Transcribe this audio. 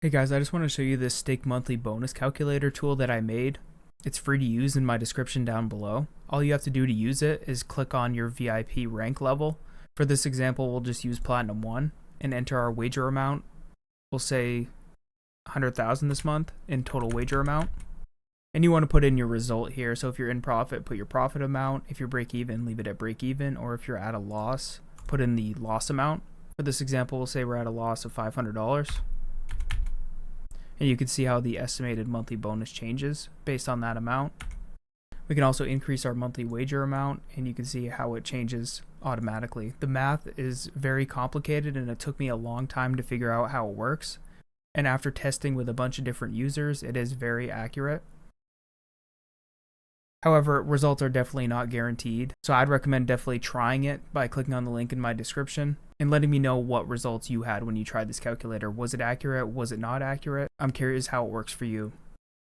Hey guys, I just want to show you this stake monthly bonus calculator tool that I made. It's free to use in my description down below. All you have to do to use it is click on your VIP rank level. For this example, we'll just use Platinum 1 and enter our wager amount. We'll say 100,000 this month in total wager amount. And you want to put in your result here. So if you're in profit, put your profit amount. If you're break even, leave it at break even. Or if you're at a loss, put in the loss amount. For this example, we'll say we're at a loss of $500. And you can see how the estimated monthly bonus changes based on that amount. We can also increase our monthly wager amount, and you can see how it changes automatically. The math is very complicated, and it took me a long time to figure out how it works. And after testing with a bunch of different users, it is very accurate. However, results are definitely not guaranteed, so I'd recommend definitely trying it by clicking on the link in my description and letting me know what results you had when you tried this calculator. Was it accurate? Was it not accurate? I'm curious how it works for you.